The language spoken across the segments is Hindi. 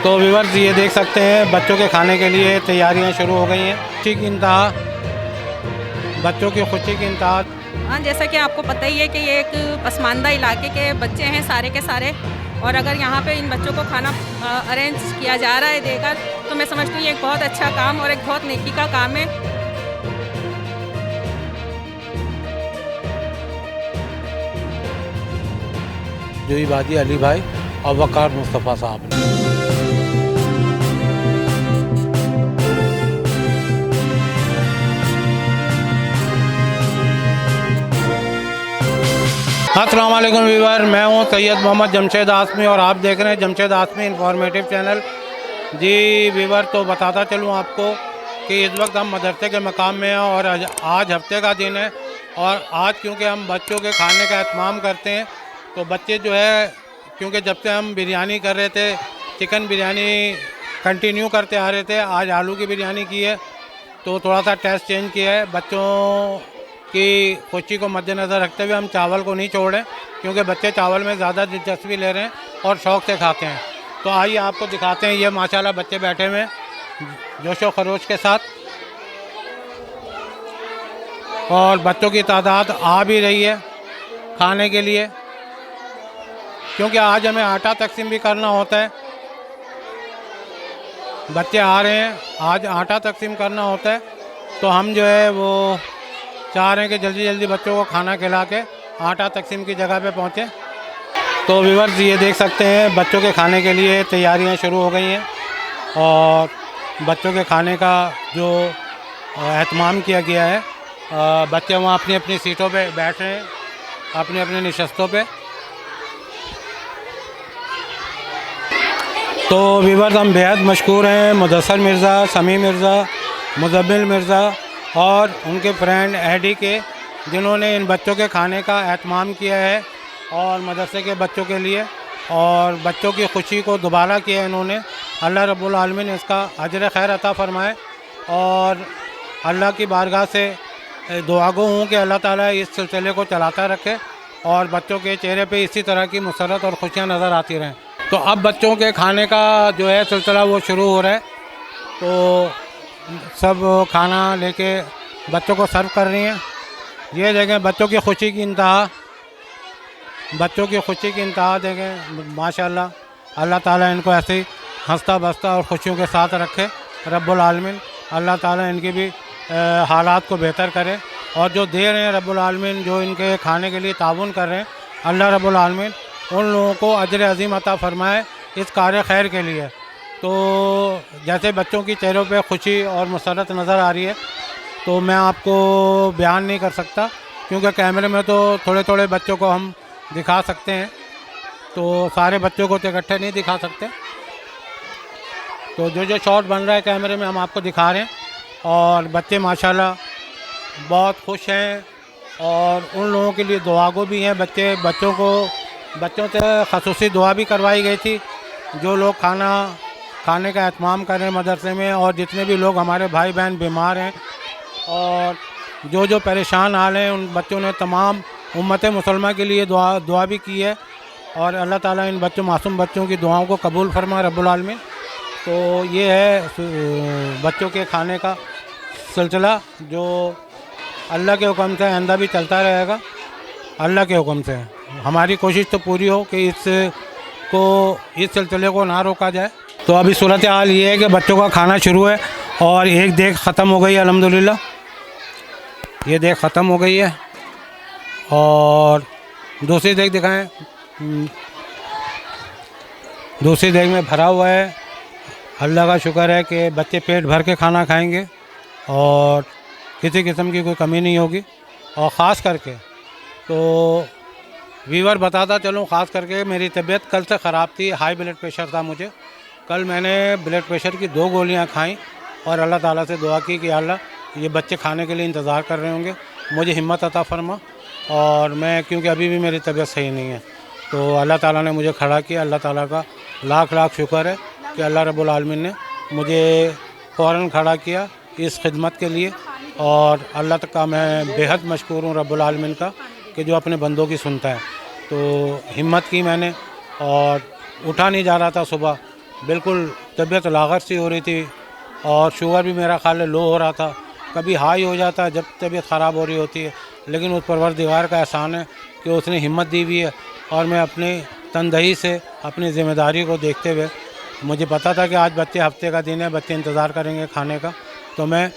तो व्यूअर्स ये देख सकते हैं बच्चों के खाने के लिए तैयारियां शुरू हो गई हैं। खुशी की इंतहा, बच्चों की खुशी की इंतहा। हाँ, जैसा कि आपको पता ही है कि ये एक पसमानदा इलाके के बच्चे हैं सारे के सारे, और अगर यहाँ पे इन बच्चों को खाना अरेंज किया जा रहा है देकर, तो मैं समझती हूँ ये एक बहुत अच्छा काम और एक बहुत नेकी का काम है। जुई बाजी अली भाई और वकार मुस्तफ़ा साहब ने। अस्सलाम वालेकुम व्यूअर, मैं हूं सैयद मोहम्मद जमशेद आसमी और आप देख रहे हैं जमशेद आसमी इंफॉर्मेटिव चैनल। जी व्यूअर, तो बताता चलूं आपको कि इस वक्त हम मदरसे के मकाम में हैं और आज हफ्ते का दिन है। और आज क्योंकि हम बच्चों के खाने का एहतमाम करते हैं, तो बच्चे जो है, क्योंकि जब से हम बिरयानी कर रहे थे, चिकन बिरयानी कंटिन्यू करते आ रहे थे, आज आलू की बिरयानी की है, तो थोड़ा सा टेस्ट चेंज किया है। बच्चों की खुशी को मद्देनज़र रखते हुए हम चावल को नहीं छोड़ें, क्योंकि बच्चे चावल में ज़्यादा दिलचस्पी ले रहे हैं और शौक़ से खाते हैं। तो आइए आपको दिखाते हैं, ये माशाल्लाह बच्चे बैठे हुए हैं जोशो खरोश के साथ, और बच्चों की तादाद आ भी रही है खाने के लिए, क्योंकि आज हमें आटा तकसीम भी करना होता है। बच्चे आ रहे हैं, आज आटा तकसीम करना होता है, तो हम जो है वो चाह रहे हैं कि जल्दी जल्दी बच्चों को खाना खिला के आटा तकसीम की जगह पे पहुँचे। तो व्यूअर्स ये देख सकते हैं बच्चों के खाने के लिए तैयारियां शुरू हो गई हैं, और बच्चों के खाने का जो एहतमाम किया गया है, बच्चे वहाँ अपनी अपनी सीटों पे बैठ रहे हैं, अपनी अपनी नशस्तों पे। तो व्यूअर्स, हम बेहद मशकूर हैं मुदस्सर मिर्ज़ा, समी मिर्ज़ा, मुज़म्मिल मिर्ज़ा और उनके फ्रेंड एडी के, जिन्होंने इन बच्चों के खाने का एहतमाम किया है और मदरसे के बच्चों के लिए, और बच्चों की खुशी को दोबारा किया है इन्होंने। अल्लाह रब्बुल आलमीन इसका अजर खैर अता फ़रमाए, और अल्लाह की बारगाह से दुआ गो हूँ कि अल्लाह ताला इस सिलसिले को चलाता रखे और बच्चों के चेहरे पे इसी तरह की मुसर्रत और खुशियाँ नज़र आती रहें। तो अब बच्चों के खाने का जो है सिलसिला वो शुरू हो रहा है, तो सब खाना लेके बच्चों को सर्व कर रही हैं। ये देखें बच्चों की खुशी की इंतहा, बच्चों की खुशी की इंतहा देखें माशाल्लाह। अल्लाह ताला इनको ऐसे ही हंसता बसता और खुशियों के साथ रखे रब्बुल आलमीन। अल्लाह ताला इनकी भी हालात को बेहतर करे, और जो दे रहे हैं रब्बुल आलमीन, जो इनके खाने के लिए ताउन कर रहे हैं, अल्लाह रब्बुल आलमीन उन लोगों को अजर अज़ीम अता फ़रमाए इस कार्य खैर के लिए। तो जैसे बच्चों की चेहरों पे खुशी और मसरत नज़र आ रही है, तो मैं आपको बयान नहीं कर सकता, क्योंकि कैमरे में तो थोड़े थोड़े बच्चों को हम दिखा सकते हैं, तो सारे बच्चों को तो इकट्ठे नहीं दिखा सकते। तो जो जो शॉट बन रहा है कैमरे में हम आपको दिखा रहे हैं, और बच्चे माशाल्लाह बहुत खुश हैं, और उन लोगों के लिए दुआगो भी हैं। बच्चों से ख़ुसूसी दुआ भी करवाई गई थी, जो लोग खाने का एहतमाम कर रहे हैं मदरसे में, और जितने भी लोग हमारे भाई बहन बीमार हैं और जो परेशान हाल हैं, उन बच्चों ने तमाम उम्मत मुसलमान के लिए दुआ भी की है, और अल्लाह ताला इन मासूम बच्चों की दुआओं को कबूल फरमा रब्बुल आलमीन। तो ये है बच्चों के खाने का सिलसिला, जो अल्लाह के हुक्म से आइंदा भी चलता रहेगा। अल्लाह के हुक्म से हमारी कोशिश तो पूरी हो कि इस सिलसिले को ना रोका जाए। तो अभी सूरत हाल ये है कि बच्चों का खाना शुरू है, और एक देख ख़त्म हो गई है अल्हम्दुलिल्लाह, ये देख ख़त्म हो गई है, और दूसरी देख दिखाएं, दूसरी देख में भरा हुआ है। अल्लाह का शुक्र है कि बच्चे पेट भर के खाना खाएंगे और किसी किस्म की कोई कमी नहीं होगी। और ख़ास करके तो व्यूअर बताता चलूँ, ख़ास करके मेरी तबीयत कल से ख़राब थी, हाई ब्लड प्रेशर था मुझे। कल मैंने ब्लड प्रेशर की 2 गोलियां खाईं, और अल्लाह ताला से दुआ की कि अल्लाह ये बच्चे खाने के लिए इंतज़ार कर रहे होंगे, मुझे हिम्मत अता फ़रमा। और मैं, क्योंकि अभी भी मेरी तबीयत सही नहीं है, तो अल्लाह ताला ने मुझे खड़ा किया। अल्लाह ताला का लाख लाख शुक्र है कि अल्लाह रब्बुल आलमीन ने मुझे फ़ौरन खड़ा किया इस खिदमत के लिए, और अल्लाह तक का मैं बेहद मशकूर हूँ रब्बुल आलमीन का, कि जो अपने बंदों की सुनता है। तो हिम्मत की मैंने, और उठा नहीं जा रहा था सुबह, बिल्कुल तबीयत लाग़र सी हो रही थी और शुगर भी मेरा ख्याल है लो हो रहा था, कभी हाई हो जाता है जब तबीयत ख़राब हो रही होती है। लेकिन उस परवरदिगार का एहसान है कि उसने हिम्मत दी हुई है और मैं अपनी तनदही से अपनी ज़िम्मेदारी को देखते हुए, मुझे पता था कि आज बच्चे हफ्ते का दिन है, बच्चे इंतज़ार करेंगे खाने का, तो मैं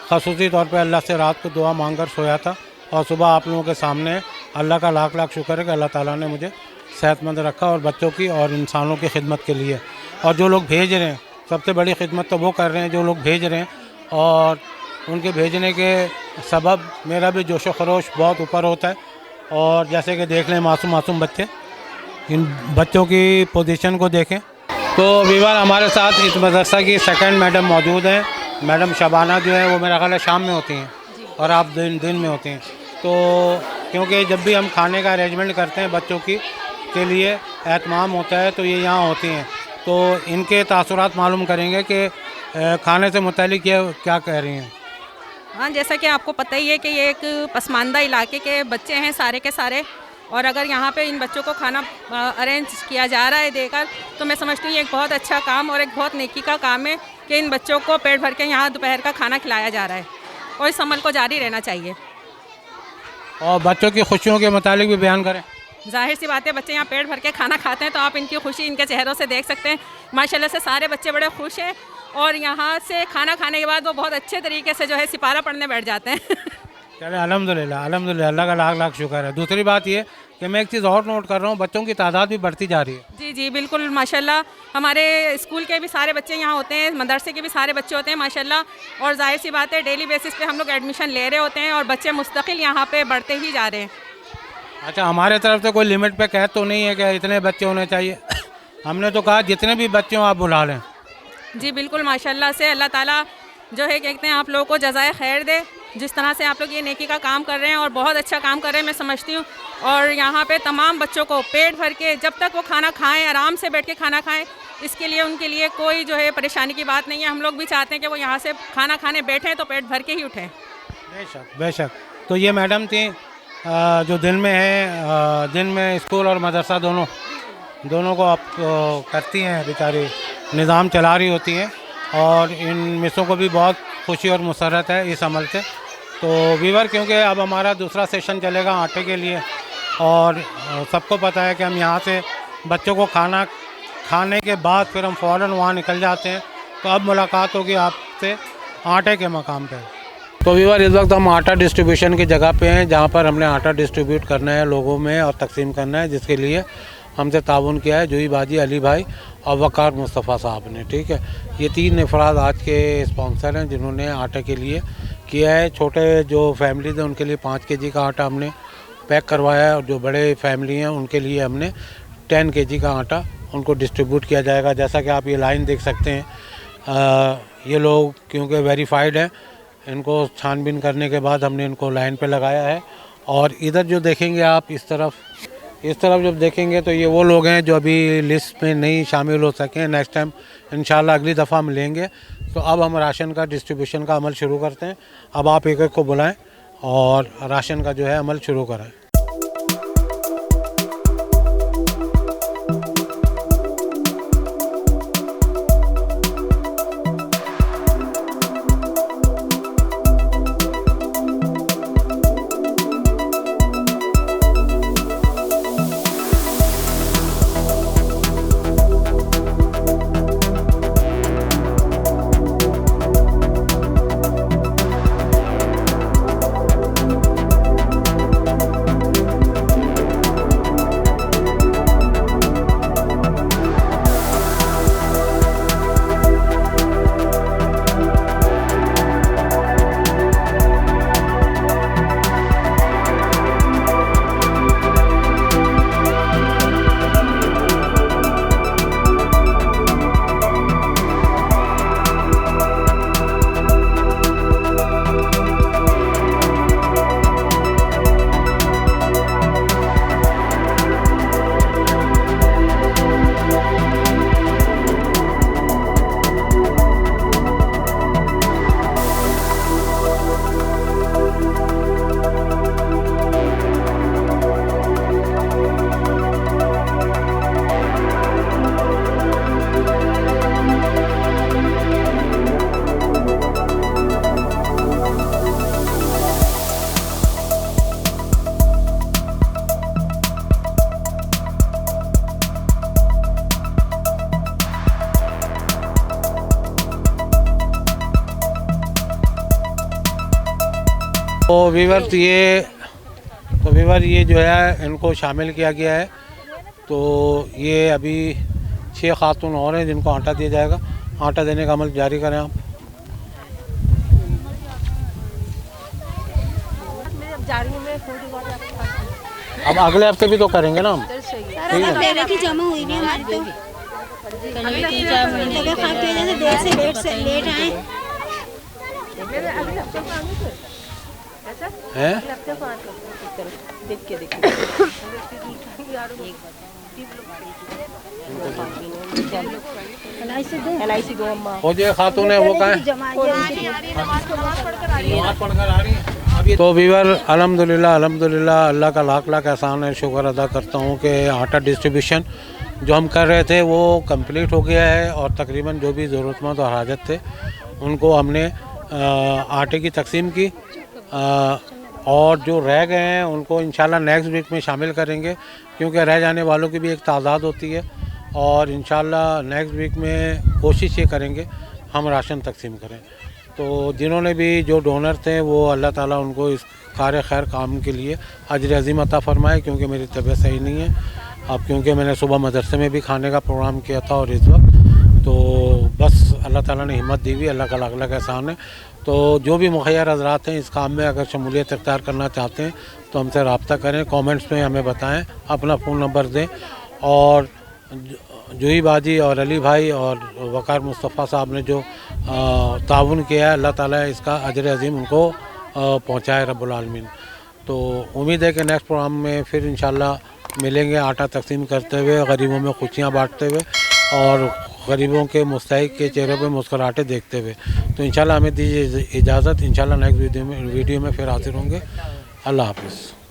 ख़ुसूसी तौर पे अल्लाह से रात को दुआ मांग कर सोया था और सुबह आप लोगों के सामने अल्लाह का लाख लाख शुक्र है कि अल्लाह ताला ने मुझे सेहतमंद रखा और बच्चों की और इंसानों की खिदमत के लिए। और जो लोग भेज रहे हैं, सबसे बड़ी खिदमत तो वो कर रहे हैं जो लोग भेज रहे हैं, और उनके भेजने के सबब मेरा भी जोश व खरोश बहुत ऊपर होता है। और जैसे कि देख लें मासूम मासूम बच्चे, इन बच्चों की पोजीशन को देखें। तो वीवर हमारे साथ इस मदरसा की सेकंड मैडम मौजूद हैं, मैडम शबाना जो है वो मेरा ख्याल है शाम में होती हैं और आप दिन में होती हैं। तो क्योंकि जब भी हम खाने का अरेंजमेंट करते हैं बच्चों की के लिए एहतमाम होता है तो ये यहाँ होती हैं, तो इनके तासुरात मालूम करेंगे कि खाने से मुतालिक ये क्या कह रही हैं। हाँ, जैसा कि आपको पता ही है कि ये एक पसमानदा इलाके के बच्चे हैं सारे के सारे, और अगर यहाँ पे इन बच्चों को खाना अरेंज किया जा रहा है देकर, तो मैं समझती हूँ ये एक बहुत अच्छा काम और एक बहुत नेकी का काम है कि इन बच्चों को पेट भर के यहाँ दोपहर का खाना खिलाया जा रहा है और इस अमल को जारी रहना चाहिए। और बच्चों की खुशियों के मुतालिक भी बयान करें। जाहिर सी बात है, बच्चे यहाँ पेट भर के खाना खाते हैं तो आप इनकी खुशी इनके चेहरों से देख सकते हैं। माशाल्लाह से सारे बच्चे बड़े खुश हैं और यहाँ से खाना खाने के बाद वो बहुत अच्छे तरीके से जो है सिपारा पढ़ने बैठ जाते हैं। चले अल्हम्दुलिल्लाह अल्हम्दुलिल्लाह, अल्लाह का लाख लाख शुक्र है। दूसरी बात ये कि मैं एक चीज़ और नोट कर रहा हूँ, बच्चों की तादाद भी बढ़ती जा रही है। जी जी बिल्कुल माशाल्लाह, हमारे स्कूल के भी सारे बच्चे यहाँ होते हैं, मदरसे के भी सारे बच्चे होते हैं माशाल्लाह, और जाहिर सी बात है डेली बेसिस पे हम लोग एडमिशन ले रहे होते हैं और बच्चे मुस्तकिल यहाँ पे बढ़ते ही जा रहे हैं। अच्छा, हमारे तरफ से कोई लिमिट पे कह तो नहीं है कि इतने बच्चे होने चाहिए। हमने तो कहा जितने भी बच्चे हों आप बुला लें। जी बिल्कुल माशाल्लाह से अल्लाह ताला जो है कहते हैं आप लोगों को जज़ाए खैर दे, जिस तरह से आप लोग ये नेकी का काम कर रहे हैं और बहुत अच्छा काम कर रहे हैं मैं समझती हूँ। और यहाँ पे तमाम बच्चों को पेट भर के जब तक वो खाना खाएं, आराम से बैठ के खाना खाएं, इसके लिए उनके लिए कोई जो है परेशानी की बात नहीं है। हम लोग भी चाहते हैं कि वो यहाँ से खाना खाने बैठें तो पेट भर के ही उठें। बेशक बेशक। तो ये मैडम थी जो दिन में है, दिन में स्कूल और मदरसा दोनों को आप करती हैं, बेचारी निज़ाम चला रही होती हैं, और इन मिसों को भी बहुत खुशी और मुसरत है इस अमल से। तो वीवर, क्योंकि अब हमारा दूसरा सेशन चलेगा आटे के लिए, और सबको पता है कि हम यहाँ से बच्चों को खाना खाने के बाद फिर हम फ़ौरन वहाँ निकल जाते हैं, तो अब मुलाकात होगी आपसे आटे के मकाम पे। तो वीवर, इस वक्त हम आटा डिस्ट्रीब्यूशन की जगह पे हैं, जहाँ पर हमने आटा डिस्ट्रीब्यूट करना है लोगों में और तकसीम करना है, जिसके लिए हमसे ताउन किया है जूही बाजी, अली भाई और वकार मुस्तफ़ा साहब ने। ठीक है, ये 3 अफराद आज के स्पॉन्सर हैं जिन्होंने आटे के लिए किया है। छोटे जो फैमिलीज़ हैं उनके लिए 5 kg का आटा हमने पैक करवाया है, और जो बड़े फैमिली हैं उनके लिए हमने 10 kg का आटा उनको डिस्ट्रीब्यूट किया जाएगा। जैसा कि आप ये लाइन देख सकते हैं, ये लोग क्योंकि वेरीफाइड हैं, इनको छानबीन करने के बाद हमने इनको लाइन पे लगाया है। और इधर जो देखेंगे आप इस तरफ जब देखेंगे तो ये वो लोग हैं जो अभी लिस्ट में नहीं शामिल हो सके। नेक्स्ट टाइम इंशाल्लाह अगली दफ़ा मिलेंगे। तो अब हम राशन का डिस्ट्रीब्यूशन का अमल शुरू करते हैं। अब आप एक एक को बुलाएं और राशन का जो है अमल शुरू कराएं। तो वीवर ये जो है इनको शामिल किया गया है। तो ये अभी 6 खातून और हैं जिनको आटा दिया जाएगा। आटा देने का अमल जारी करें आप। अब अगले हफ्ते भी तो करेंगे ना हम। पहले की जमा हुई नहीं हमारी तो खा के जैसे देर से लेट आए हैं। वो जो खातून है वो कहाँ है? तो वीवर अल्हम्दुलिल्लाह अल्लाह का लाख लाख एहसान है। शुक्र अदा करता हूँ कि आटा डिस्ट्रीब्यूशन जो हम कर रहे थे वो कंप्लीट हो गया है और तकरीबन जो भी ज़रूरतमंद और हाजत थे उनको हमने आटे की तकसीम की। और जो रह गए हैं उनको इंशाल्लाह नेक्स्ट वीक में शामिल करेंगे, क्योंकि रह जाने वालों की भी एक तादाद होती है। और इंशाल्लाह नेक्स्ट वीक में कोशिश ये करेंगे हम राशन तकसीम करें। तो जिन्होंने भी जो डोनर थे वो अल्लाह ताला उनको इस कार खैर काम के लिए अजर अज़ीम अता फ़रमाए, क्योंकि मेरी तबीयत सही नहीं है अब, क्योंकि मैंने सुबह मदरसे में भी खाने का प्रोग्राम किया था और इस वक्त तो बस अल्लाह ताला ने हिम्मत दी हुई, अल्लाह का लाख लाख एहसान है। तो जो भी मुखैर हज़रात हैं इस काम में अगर शमूलियत इख्तियार करना चाहते हैं तो हमसे रब्ता करें, कमेंट्स में हमें बताएं, अपना फ़ोन नंबर दें। और जूही बाजी और अली भाई और वकार मुस्तफ़ा साहब ने जो ताउन किया है, अल्लाह ताला इसका अजर अज़ीम उनको पहुँचाए रब्बुल आलमीन। तो उम्मीद है कि नेक्स्ट प्रोग्राम में फिर इंशाल्लाह मिलेंगे आटा तकसीम करते हुए, गरीबों में खुशियाँ बांटते हुए और गरीबों के मुस्तहिक के चेहरे पर मुस्कुराहटे देखते हुए। तो इंशाल्लाह हमें दीजिए इजाज़त, इंशाल्लाह नेक्स्ट वीडियो में फिर हाजिर होंगे। अल्लाह हाफ़िज़।